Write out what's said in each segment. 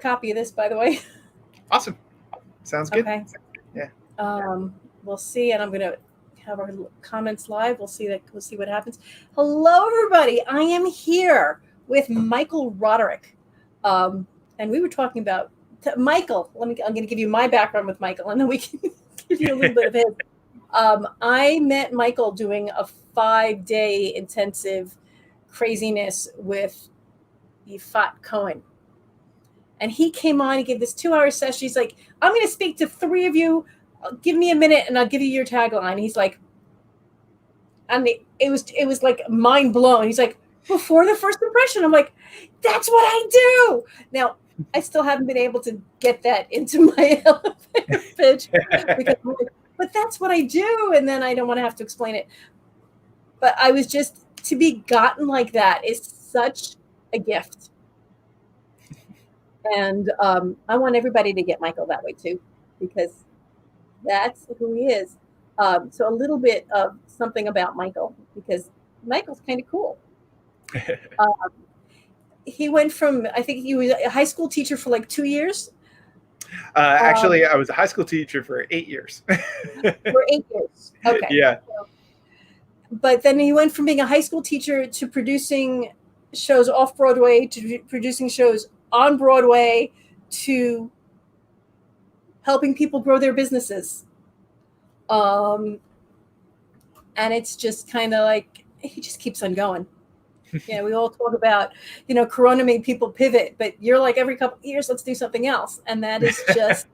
Copy of this, by the way. Awesome. Sounds good. Okay. Yeah. We'll see, and I'm going to have our comments live. We'll see what happens. Hello, everybody. I am here with Michael Roderick, and we were talking about Michael. I'm going to give you my background with Michael, and then we can give you a little bit of his. I met Michael doing a 5-day intensive craziness with Yifat Cohen. And he came on and gave this 2-hour session. He's like, I'm going to speak to 3 of you. Give me a minute and I'll give you your tagline. He's like, and it was like mind blown. He's like, before the first impression. I'm like, that's what I do. Now, I still haven't been able to get that into my elevator pitch because but that's what I do. And then I don't want to have to explain it. But I was just, to be gotten like that is such a gift. And I want everybody to get Michael that way too, because that's who he is. So a little bit of something about Michael, because Michael's kind of cool. He went from, I think he was a high school teacher for like 2 years. Actually, I was a high school teacher for 8 years. For 8 years. Okay. Yeah. But then he went from being a high school teacher to producing shows off Broadway, to producing shows on Broadway, to helping people grow their businesses. And it's just kind of like, he just keeps on going. We all talk about, Corona made people pivot, but you're like, every couple of years, let's do something else. And that is just,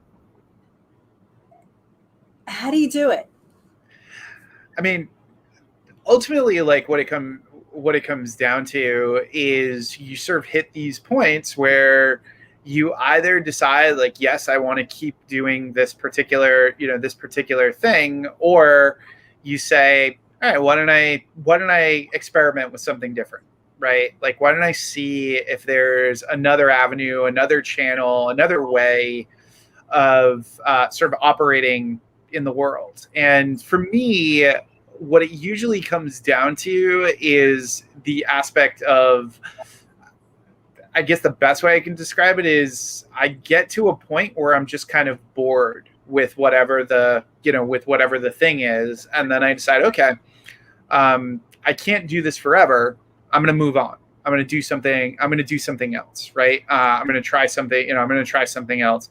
how do you do it? I mean, ultimately, like what it comes down to is you sort of hit these points where you either decide like, yes, I want to keep doing this particular thing, or you say, all right, why don't I experiment with something different, right? Like, why don't I see if there's another avenue, another channel, another way of sort of operating in the world? And for me, what it usually comes down to is the aspect of, I guess the best way I can describe it is I get to a point where I'm just kind of bored with whatever the thing is. And then I decide, okay, I can't do this forever. I'm going to move on. I'm going to do something else. Right. I'm going to try something else.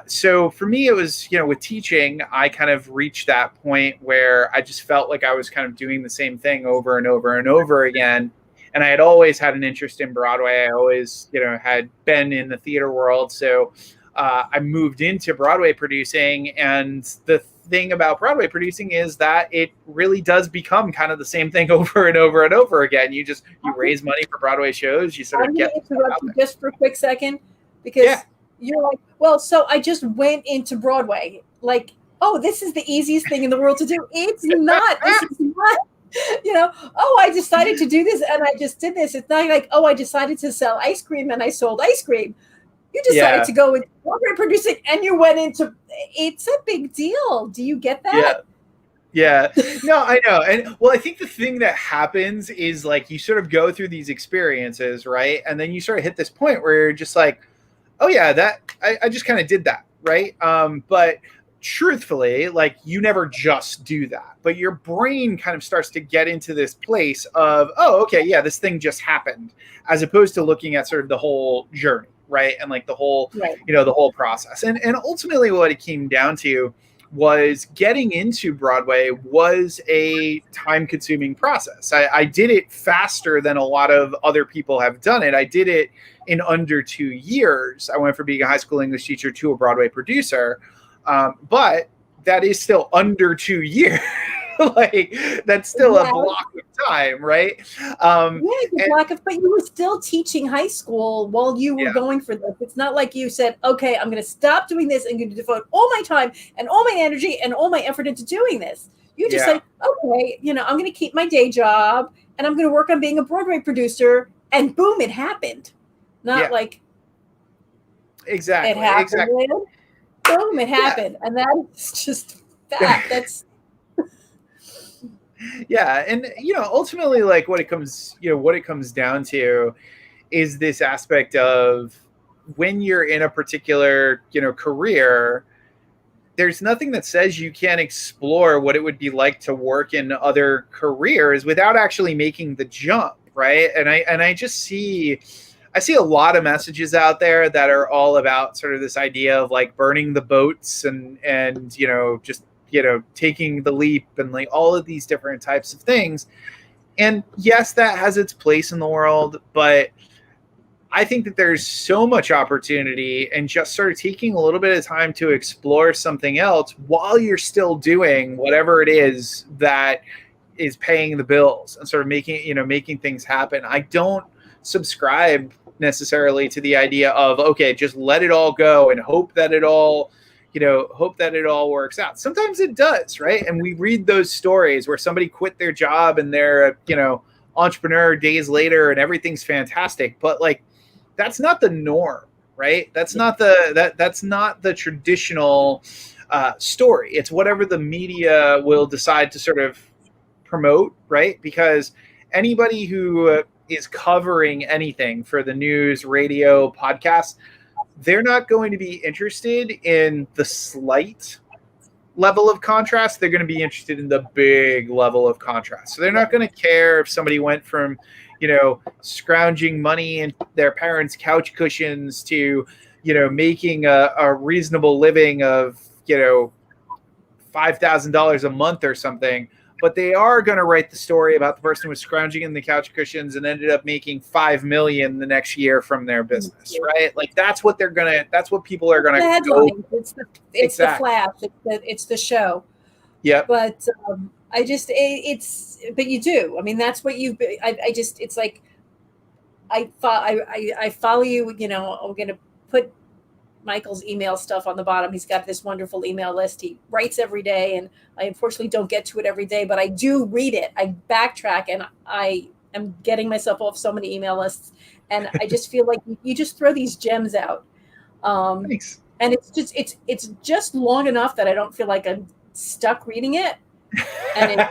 So for me, it was, with teaching, I kind of reached that point where I just felt like I was kind of doing the same thing over and over and over again. And I had always had an interest in Broadway. I always, had been in the theater world. So I moved into Broadway producing. And the thing about Broadway producing is that it really does become kind of the same thing over and over and over again. You raise money for Broadway shows. You sort of get interrupt you just for a quick second, because you're like, well, so I just went into Broadway. Like, oh, this is the easiest thing in the world to do. It's not. This is not. I decided to do this and I just did this. It's not like, I decided to sell ice cream and I sold ice cream. You decided to go into Broadway producing and you went into, it's a big deal. Do you get that? Yeah. No, I know. And well, I think the thing that happens is like, you sort of go through these experiences, right? And then you sort of hit this point where you're just like, oh yeah, that I just kind of did that. Right. But truthfully, like, you never just do that, but your brain kind of starts to get into this place of, oh, okay, yeah, this thing just happened, as opposed to looking at sort of the whole journey. Right. And like the whole, the whole process. And ultimately what it came down to was getting into Broadway was a time-consuming process. I did it faster than a lot of other people have done it. I did it in under 2 years. I went from being a high school English teacher to a Broadway producer, but that is still under 2 years. Like, that's still a block of time, right? But you were still teaching high school while you were going for this. It's not like you said, okay, I'm going to stop doing this and going to devote all my time and all my energy and all my effort into doing this. You just said, okay, I'm going to keep my day job and I'm going to work on being a Broadway producer, and boom, it happened. Not like exactly. It happened. Exactly. Boom, it happened. And that's just that. That's and ultimately, like, what it comes down to is this aspect of when you're in a particular, career, there's nothing that says you can't explore what it would be like to work in other careers without actually making the jump, right? And I see a lot of messages out there that are all about sort of this idea of like burning the boats and just taking the leap and like all of these different types of things. And yes, that has its place in the world, but I think that there's so much opportunity and just sort of taking a little bit of time to explore something else while you're still doing whatever it is that is paying the bills and sort of making things happen. I don't subscribe necessarily to the idea of, okay, just let it all go and hope that it all works out. Sometimes it does, right? And we read those stories where somebody quit their job and they're, entrepreneur days later and everything's fantastic. But like, that's not the norm, right? That's not the traditional story. It's whatever the media will decide to sort of promote, right? Because anybody who is covering anything for the news, radio, podcast, they're not going to be interested in the slight level of contrast. They're going to be interested in the big level of contrast. So they're not going to care if somebody went from, scrounging money in their parents' couch cushions to, making a reasonable living of, $5,000 a month or something. But they are going to write the story about the person who was scrounging in the couch cushions and ended up making $5 million the next year from their business, right? Like that's what people are going to go. It's the flash. It's the show. Yeah. But but you do. I mean, that's what it's like, I follow you, I'm going to put Michael's email stuff on the bottom. He's got this wonderful email list. He writes every day, and I unfortunately don't get to it every day, but I do read it. I backtrack, and I am getting myself off so many email lists. And I just feel like you just throw these gems out. Thanks. And it's just long enough that I don't feel like I'm stuck reading it. And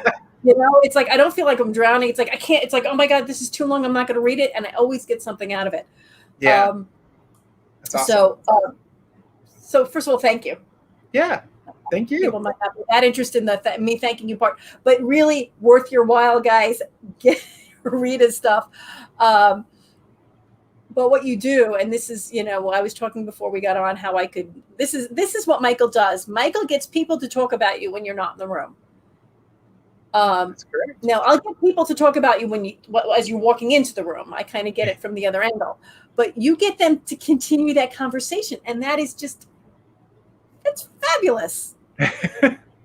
it's like, I don't feel like I'm drowning. It's like, I can't, it's like, oh my God, this is too long. I'm not going to read it. And I always get something out of it. Yeah. That's awesome. So first of all, thank you. Yeah. Thank you. People might not be that interested in me thanking you part, but really worth your while, guys. Read his stuff. But what you do, and this is, I was talking before we got on how this is what Michael does. Michael gets people to talk about you when you're not in the room. That's correct. Now I'll get people to talk about you as you're walking into the room. I kind of get it from the other angle, but you get them to continue that conversation. And that is it's fabulous.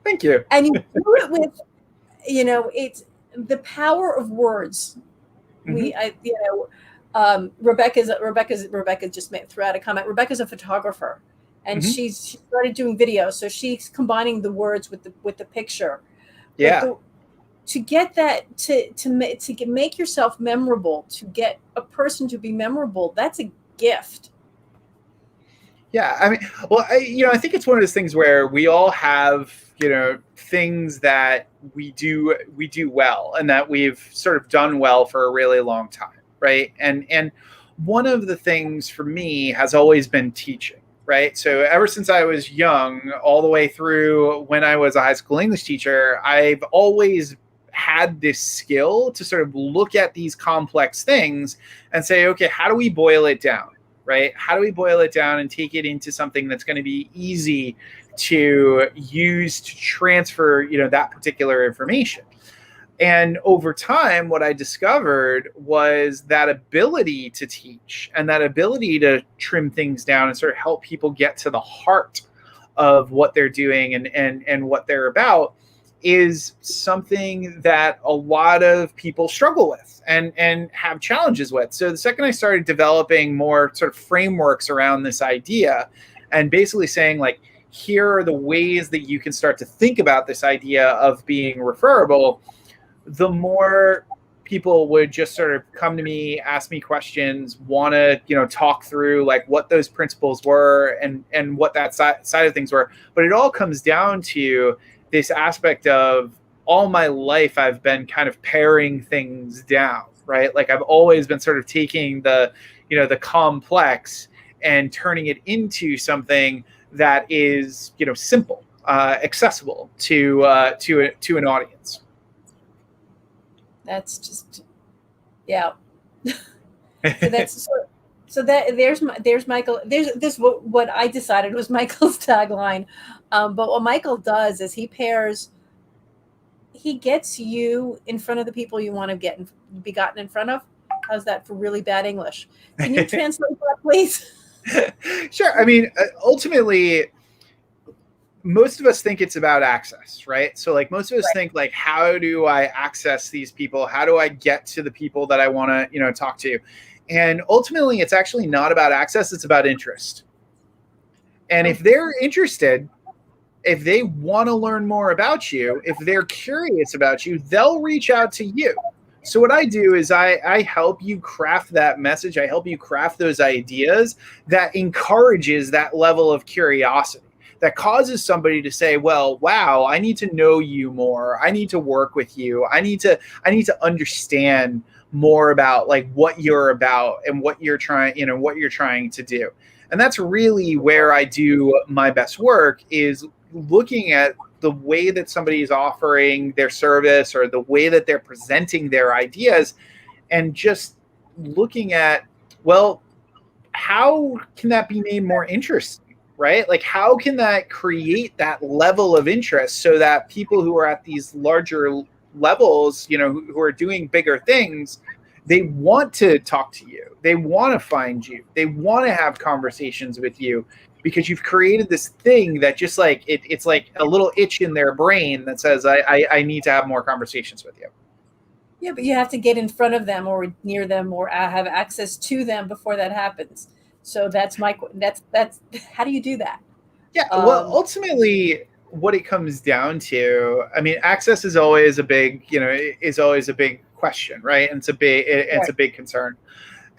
Thank you. And you do it with, it's the power of words. Mm-hmm. Rebecca just threw out a comment. Rebecca's a photographer, and she started doing videos. So she's combining the words with the picture. Yeah. To get that to make yourself memorable, to get a person to be memorable, that's a gift. Yeah, I mean, well, I think it's one of those things where we all have, things that we do well and that we've sort of done well for a really long time, right? And one of the things for me has always been teaching, right? So ever since I was young, all the way through when I was a high school English teacher, I've always had this skill to sort of look at these complex things and say, okay, how do we boil it down? Right? How do we boil it down and take it into something that's going to be easy to use to transfer, that particular information? And over time, what I discovered was that ability to teach and that ability to trim things down and sort of help people get to the heart of what they're doing and what they're about is something that a lot of people struggle with and have challenges with. So the second I started developing more sort of frameworks around this idea and basically saying like, here are the ways that you can start to think about this idea of being referable, the more people would just sort of come to me, ask me questions, want to, talk through like what those principles were and what that side of things were. But it all comes down to this aspect of all my life, I've been kind of paring things down, right? Like I've always been sort of taking the complex and turning it into something that is, simple, accessible to an audience. That's just, yeah. So there's Michael. There's this what I decided was Michael's tagline. But what Michael does is he gets you in front of the people you want to be gotten in front of. How's that for really bad English? Can you translate that, please? Sure. I mean, ultimately, most of us think it's about access, right? So like most of us think like, how do I access these people? How do I get to the people that I want to, talk to? And ultimately, it's actually not about access. It's about interest. And if they're interested, if they want to learn more about you, if they're curious about you, they'll reach out to you. So what I do is I help you craft that message. I help you craft those ideas that encourages that level of curiosity, that causes somebody to say, well, wow, I need to know you more. I need to work with you. I need to understand more about like what you're about and what you're trying to do. And that's really where I do my best work, is looking at the way that somebody is offering their service or the way that they're presenting their ideas, and just looking at, well, how can that be made more interesting, right? Like, how can that create that level of interest so that people who are at these larger levels, who are doing bigger things, they want to talk to you. They want to find you. They want to have conversations with you, because you've created this thing that just like, it's like a little itch in their brain that says, I need to have more conversations with you. Yeah, but you have to get in front of them or near them or have access to them before that happens. So that's how do you do that? Yeah, well, ultimately, what it comes down to, I mean, access is always a big, question, right? And it's a big concern.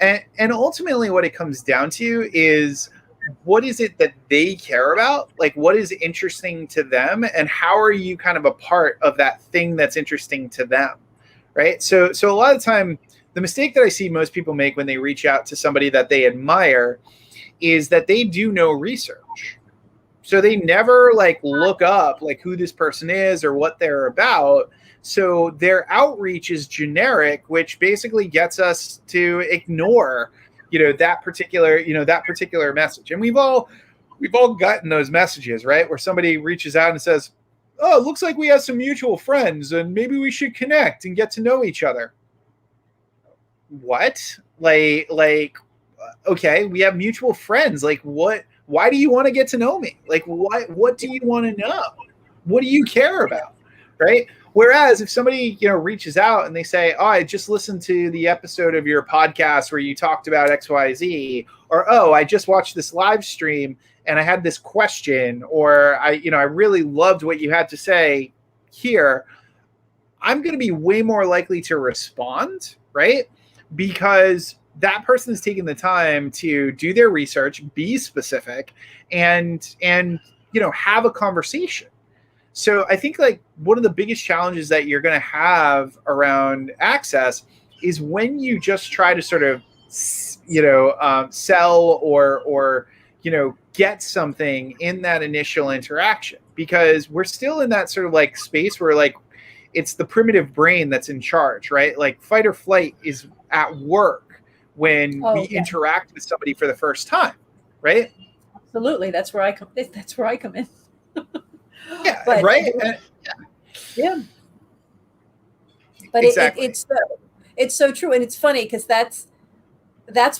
And ultimately what it comes down to is, what is it that they care about? Like, what is interesting to them, and how are you kind of a part of that thing that's interesting to them, right? So a lot of the time, the mistake that I see most people make when they reach out to somebody that they admire is that they do no research. So they never like look up like who this person is or what they're about. So their outreach is generic, which basically gets us to ignore that particular message. And we've all gotten those messages, right? Where somebody reaches out and says, oh, it looks like we have some mutual friends and maybe we should connect and get to know each other. What? Like, okay, we have mutual friends. Like, what? Why do you want to get to know me? Like, what do you want to know? What do you care about? Right? Whereas if somebody, reaches out and they say, oh, I just listened to the episode of your podcast where you talked about XYZ, or, oh, I just watched this live stream and I had this question, or I really loved what you had to say here, I'm going to be way more likely to respond, right? Because that person is taking the time to do their research, be specific, and have a conversation. So I think like one of the biggest challenges that you're going to have around access is when you just try to sort of, sell or get something in that initial interaction, because we're still in that sort of like space where like it's the primitive brain that's in charge, right? Like fight or flight is at work when we interact with somebody for the first time, right? Absolutely. That's where I come in. Yeah, but, right. Yeah. But exactly. It's so true, and it's funny because that's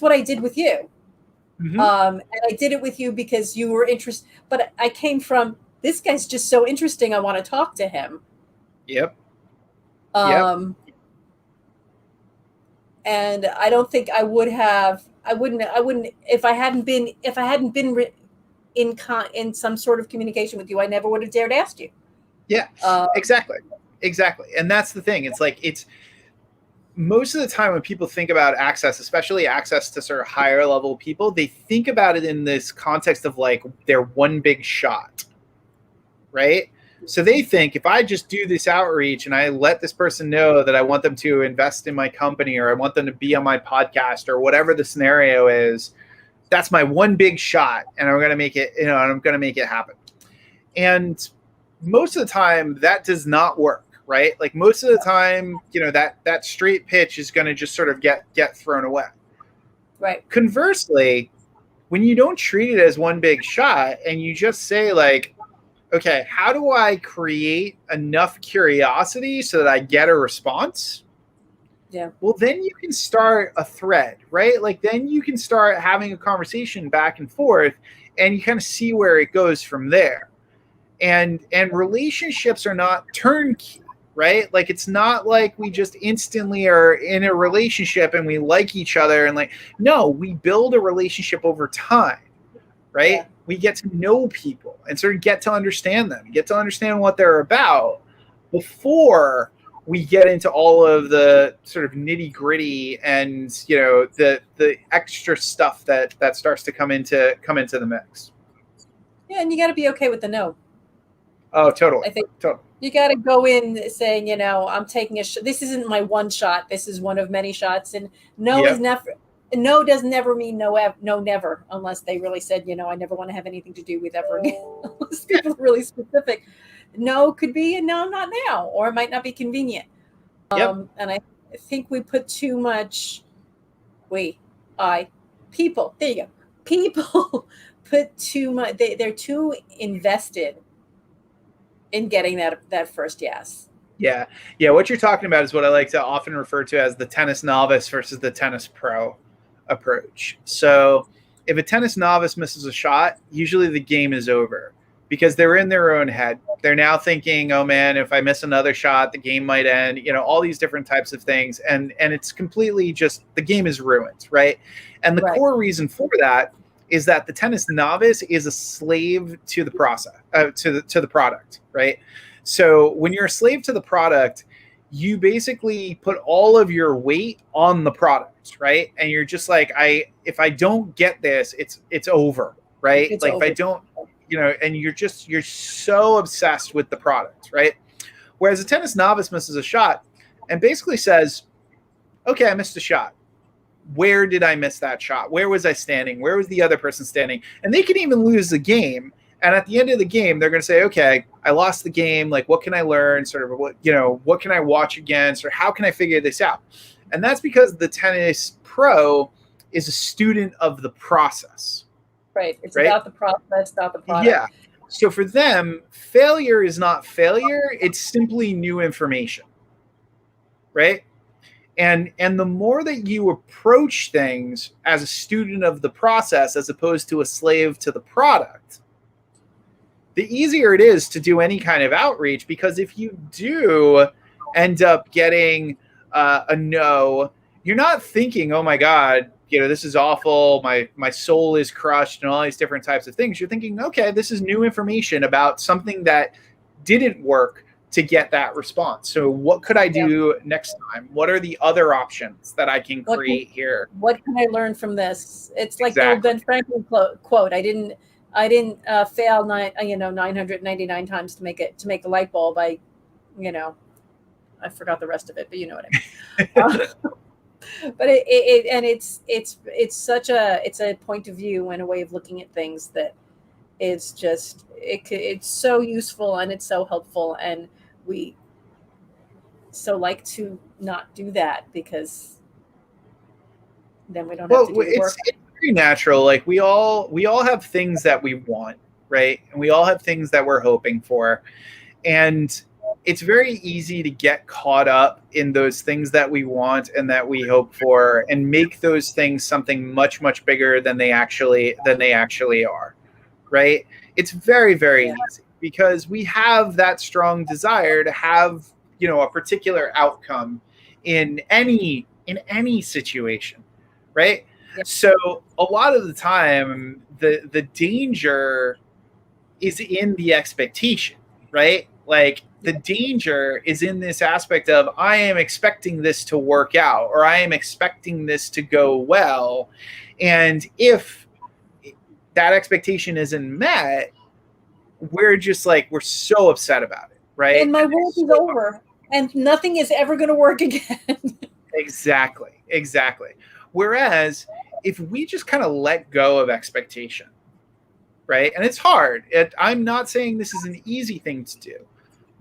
what I did with you. Mm-hmm. And I did it with you because you were interested. But I came from, this guy's just so interesting, I want to talk to him. Yep. And I don't think I wouldn't if I hadn't been in some sort of communication with you, I never would have dared ask you. Yeah, exactly. And that's the thing. It's like, it's most of the time when people think about access, especially access to sort of higher level people, they think about it in this context of like their one big shot, right? So they think, if I just do this outreach and I let this person know that I want them to invest in my company, or I want them to be on my podcast, or whatever the scenario is, that's my one big shot, and I'm going to make it, and I'm going to make it happen. And most of the time that does not work, right? Like most of the time, that straight pitch is going to just sort of get thrown away. Right. Conversely, when you don't treat it as one big shot and you just say like, okay, how do I create enough curiosity so that I get a response? Yeah. Well, then you can start a thread, right? Like then you can start having a conversation back and forth, and you kind of see where it goes from there. And relationships are not turnkey, right? Like it's not like we just instantly are in a relationship and we like each other, and like, no, we build a relationship over time, right? Yeah. We get to know people and sort of get to understand them, get to understand what they're about before we get into all of the sort of nitty gritty and, the extra stuff that starts to come into the mix. Yeah. And you got to be okay with the no. Oh, totally. I think totally. You got to go in saying, I'm taking a shot. This isn't my one shot. This is one of many shots. And no is never. No does never mean no never, unless they really said, I never want to have anything to do with ever again. Unless people are really specific. No could be a no, not now, or it might not be convenient. Yep. And I think we put too much. People. There you go. People put too much. They're too invested in getting that first yes. Yeah. What you're talking about is what I like to often refer to as the tennis novice versus the tennis pro approach. So if a tennis novice misses a shot, usually the game is over because they're in their own head. They're now thinking, oh man, if I miss another shot, the game might end, all these different types of things. And it's completely just, the game is ruined, right? And the core reason for that is that the tennis novice is a slave to the process, to the product, right? So when you're a slave to the product, you basically put all of your weight on the product, right? And you're just like, if I don't get this, it's over, right? It's like over. If I don't, and you're so obsessed with the product, right? Whereas a tennis novice misses a shot and basically says, okay, I missed a shot. Where did I miss that shot? Where was I standing? Where was the other person standing? And they can even lose the game. And at the end of the game, they're going to say, okay, I lost the game. Like, what can I learn? Sort of what can I watch against? Or how can I figure this out? And that's because the tennis pro is a student of the process. Right. It's about the process, not the product. Yeah. So for them, failure is not failure. It's simply new information. Right. And the more that you approach things as a student of the process, as opposed to a slave to the product, the easier it is to do any kind of outreach, because if you do end up getting a no, you're not thinking, oh my God, this is awful. My soul is crushed and all these different types of things. You're thinking, okay, this is new information about something that didn't work to get that response. So what could I do next time? What are the other options that I can create here? What can I learn from this? It's like the old Ben Franklin quote. I didn't fail 999 times to make a light bulb. I forgot the rest of it, but you know what I mean. But it's a point of view and a way of looking at things that is just it's so useful and it's so helpful, and we so like to not do that because then we don't have to do the work. It's very natural. Like we all have things that we want, right? And we all have things that we're hoping for. And it's very easy to get caught up in those things that we want and that we hope for and make those things something much, much bigger than they actually are, right? It's very, very easy because we have that strong desire to have, a particular outcome in any situation, right? Yeah. So a lot of the time, the danger is in the expectation, right? Like the danger is in this aspect of I am expecting this to work out, or I am expecting this to go well. And if that expectation isn't met, we're so upset about it, right? And my work is over and nothing is ever going to work again. Exactly. Whereas if we just kind of let go of expectation, right? And it's hard. I'm not saying this is an easy thing to do,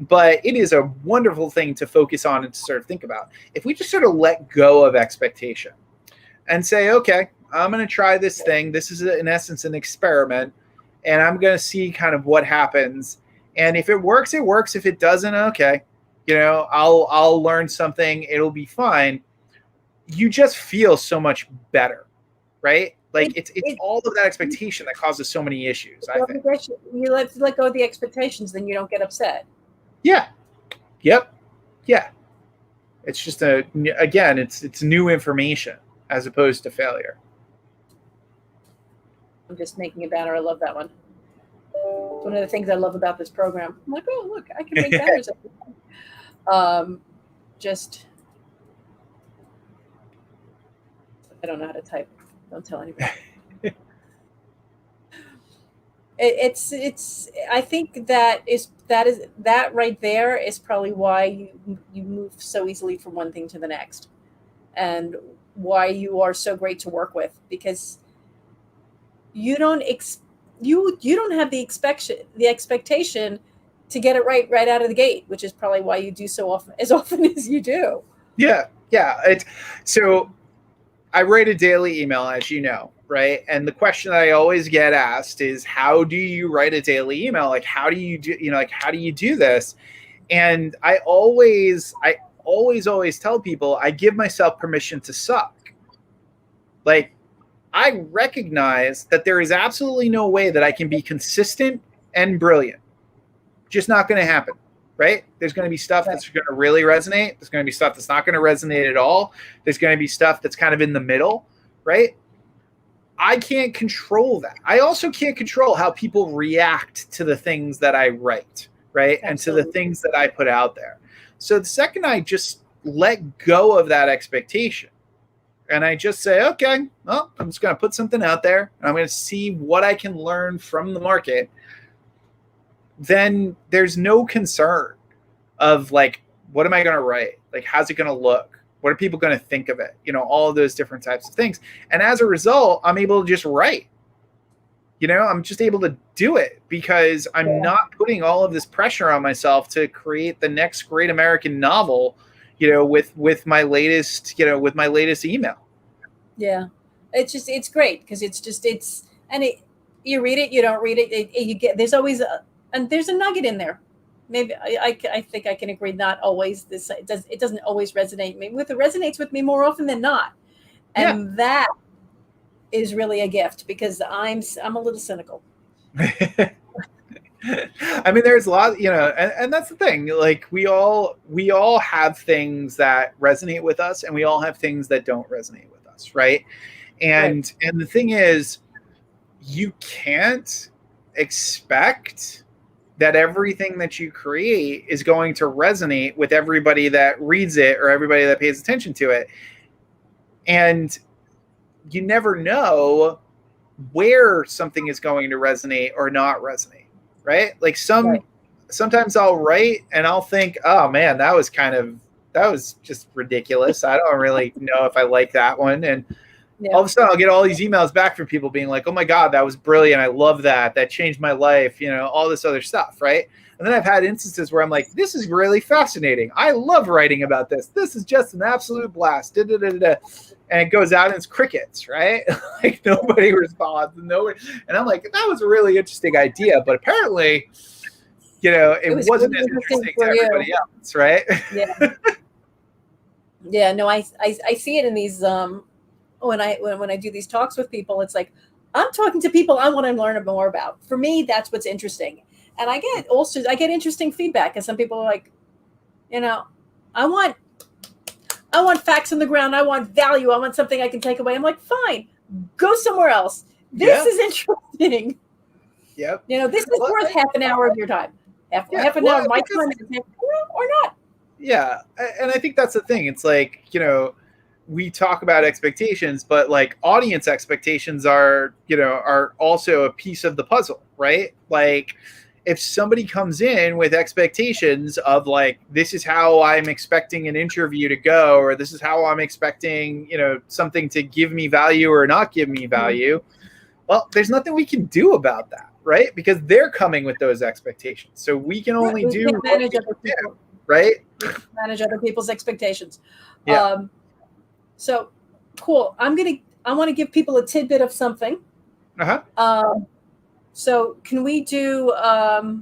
but it is a wonderful thing to focus on and to sort of think about. If we just sort of let go of expectation and say, okay, I'm going to try this thing. This is, in essence, an experiment, and I'm going to see kind of what happens. And if it works, it works. If it doesn't, okay, I'll learn something. It'll be fine. You just feel so much better, right? Like it's all of that expectation that causes so many issues. I think you let go of the expectations, then you don't get upset. Yeah. Yep. Yeah. It's just it's new information as opposed to failure. I'm just making a banner. I love that one. It's one of the things I love about this program. I'm like, oh, look, I can make banners. Just, I don't know how to type. Don't tell anybody. I think that right there is probably why you move so easily from one thing to the next, and why you are so great to work with, because you don't have the expectation to get it right out of the gate, which is probably why you do so often as you do. Yeah. So I write a daily email, as you know, right? And the question that I always get asked is, how do you write a daily email? Like, how do you do this? And I always tell people, I give myself permission to suck. Like, I recognize that there is absolutely no way that I can be consistent and brilliant. Just not going to happen, right? There's going to be stuff that's going to really resonate. There's going to be stuff that's not going to resonate at all. There's going to be stuff that's kind of in the middle, right? I can't control that. I also can't control how people react to the things that I write, right? Absolutely. And to the things that I put out there. So the second I just let go of that expectation, and I just say, okay, well, I'm just going to put something out there, and I'm going to see what I can learn from the market, then there's no concern of like, what am I going to write? Like, how's it going to look? What are people going to think of it? All of those different types of things. And as a result, I'm able to just write. I'm just able to do it because I'm not putting all of this pressure on myself to create the next great American novel, with my latest email. Yeah. It's great because you read it, you don't read it, there's always there's a nugget in there. Maybe I think I can agree. Not always it doesn't always resonate with me. It resonates with me more often than not. And that is really a gift because I'm a little cynical. I mean, there's a lot, and that's the thing. Like we all have things that resonate with us, and we all have things that don't resonate with us, right? And the thing is, you can't expect that everything that you create is going to resonate with everybody that reads it or everybody that pays attention to it. And you never know where something is going to resonate or not resonate, right? Like sometimes I'll write and I'll think, oh man, that was just ridiculous. I don't really know if I like that one. And all of a sudden I'll get all these emails back from people being like, oh my God, that was brilliant. I love that. That changed my life, all this other stuff, right? And then I've had instances where I'm like, this is really fascinating. I love writing about this. This is just an absolute blast. And it goes out and it's crickets, right? Like nobody responds. And I'm like, that was a really interesting idea. But apparently, it wasn't as interesting to everybody else, right? Yeah. Yeah, no, I see it in these when I do these talks with people, it's like I'm talking to people I want to learn more about. For me, that's what's interesting. And I get interesting feedback. And some people are like, I want facts on the ground. I want value. I want something I can take away. I'm like, fine, go somewhere else. This is interesting. Yep. This is worth half an hour of your time. Half an hour of my time or not. Yeah. And I think that's the thing. It's like, we talk about expectations, but like audience expectations are also a piece of the puzzle, right? Like if somebody comes in with expectations of like, this is how I'm expecting an interview to go, or this is how I'm expecting, something to give me value or not give me value, well, there's nothing we can do about that, right? Because they're coming with those expectations. So we can only We do can't manage other people. Right? We can't manage other people's expectations. Yeah. So cool. I want to give people a tidbit of something. So can we do a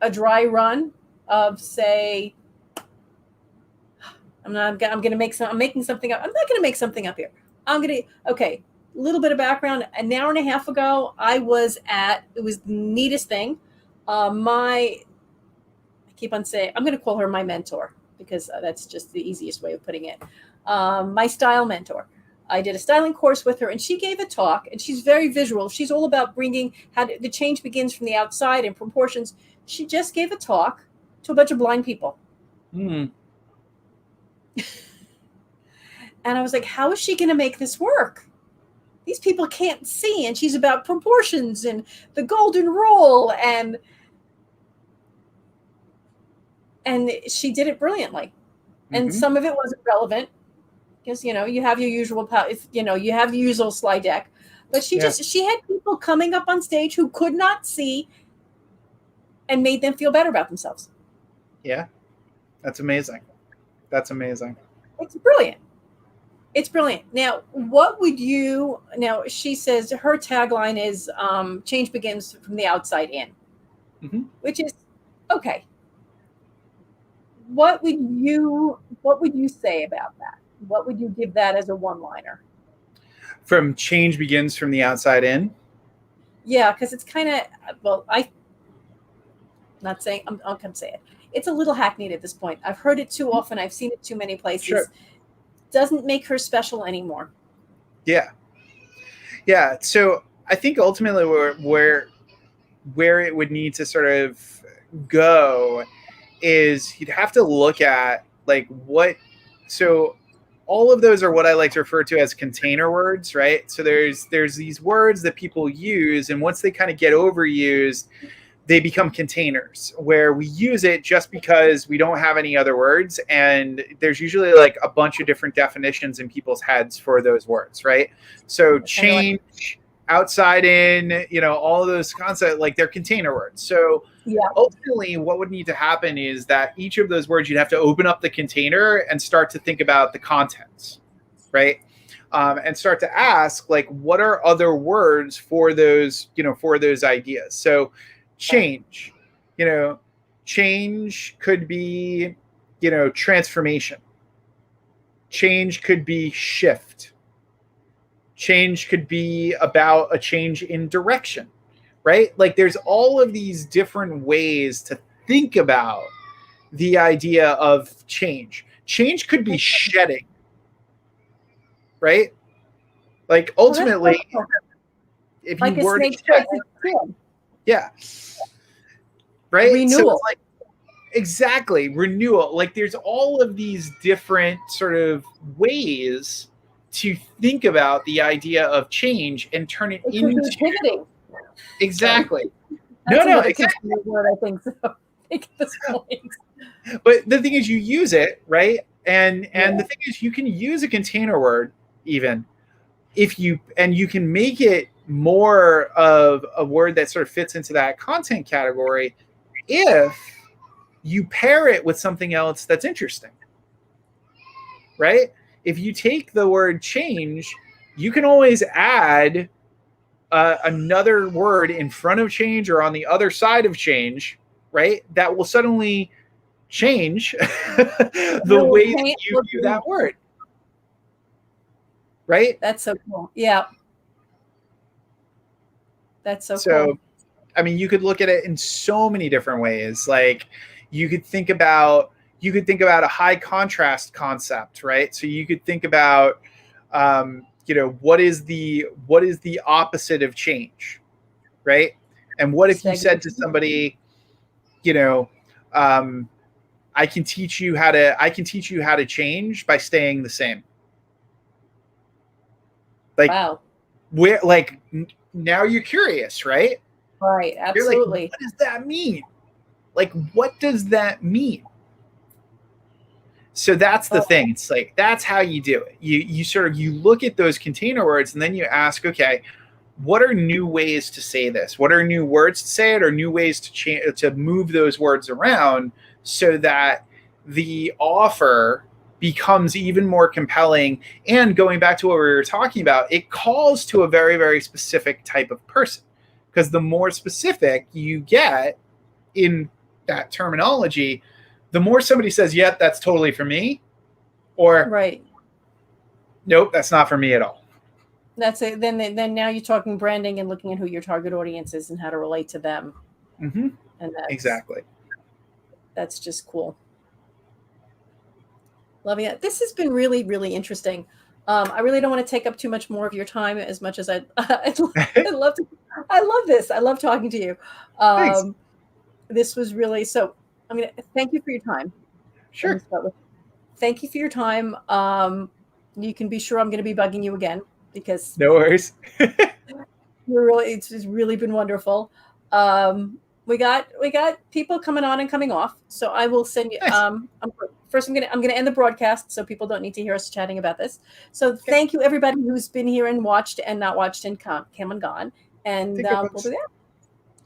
dry run of, say, I'm making something up. I'm not going to make something up here. Okay. A little bit of background. An hour and a half ago, it was the neatest thing. I keep on saying, I'm going to call her my mentor because that's just the easiest way of putting it. My style mentor. I did a styling course with her, and she gave a talk, and she's very visual. She's all about bringing the change begins from the outside and proportions. She just gave a talk to a bunch of blind people. Mm. And I was like, how is she going to make this work? These people can't see, and she's about proportions and the golden rule, and she did it brilliantly. Mm-hmm. And some of it wasn't relevant because, you have your usual, you have the usual slide deck, but she had people coming up on stage who could not see and made them feel better about themselves. Yeah. That's amazing. It's brilliant. It's brilliant. Now, she says her tagline is change begins from the outside in, mm-hmm. which is okay. What would you say about that? What would you give that as a one-liner? From change begins from the outside in? Yeah, because it's kind of, I'm going to say it. It's a little hackneyed at this point. I've heard it too often. I've seen it too many places. Sure. Doesn't make her special anymore. Yeah. So I think ultimately where it would need to sort of go is you'd have to look at like so all of those are what I like to refer to as container words, right? So there's these words that people use, and once they kind of get overused, they become containers where we use it just because we don't have any other words. And there's usually like a bunch of different definitions in people's heads for those words, right? So change, outside in, all of those concepts, like they're container words. So ultimately what would need to happen is that each of those words, you'd have to open up the container and start to think about the contents, right? And start to ask, like, what are other words for those ideas? So change, change could be, transformation. Change could be shift. Change could be about a change in direction, right? Like there's all of these different ways to think about the idea of change. Change could be shedding, right? Like ultimately, if you were to shed, yeah. Right? Renewal. So exactly. Renewal. Like there's all of these different sort of ways to think about the idea of change and turn it into pivoting. Exactly. No, exactly. Word, I think so. At this point. But the thing is you use it, right? And the thing is you can use a container word even if you can make it more of a word that sort of fits into that content category if you pair it with something else that's interesting, right? If you take the word change, you can always add another word in front of change or on the other side of change, right? That will suddenly change the way that you view that word. Right? That's so cool. Yeah. That's so cool. I mean, you could look at it in so many different ways. Like you could think about a high contrast concept, right? So you could think about, what is the opposite of change, right? And what if you said to somebody, I can teach you how to change by staying the same. Like, wow. Now you're curious, right? Right. You're like, Absolutely. what does that mean? Like, what does that mean? So that's the thing. It's like, that's how you do it. You sort of, you look at those container words and then you ask, okay, what are new ways to say this? What are new words to say it, or new ways to move those words around so that the offer becomes even more compelling? And going back to what we were talking about, it calls to a very, very specific type of person, because the more specific you get in that terminology, the more somebody says, yep, that's totally for me, or Right. nope, that's not for me at all. That's it. Then now you're talking branding and looking at who your target audience is and how to relate to them. Mm-hmm. And Exactly. That's just cool. Loving it. This has been really, really interesting. I really don't want to take up too much more of your time, as much as I'd love to. I love this. I love talking to you. This was really, so I'm going to thank you for your time. Sure. Thank you for your time. You can be sure I'm going to be bugging you again, because no worries. it's just really been wonderful. We got people coming on and coming off, so I will send you. Nice. First, I'm gonna end the broadcast, so people don't need to hear us chatting about this. So thank you, everybody who's been here and watched and not watched and come and gone, and we'll do that.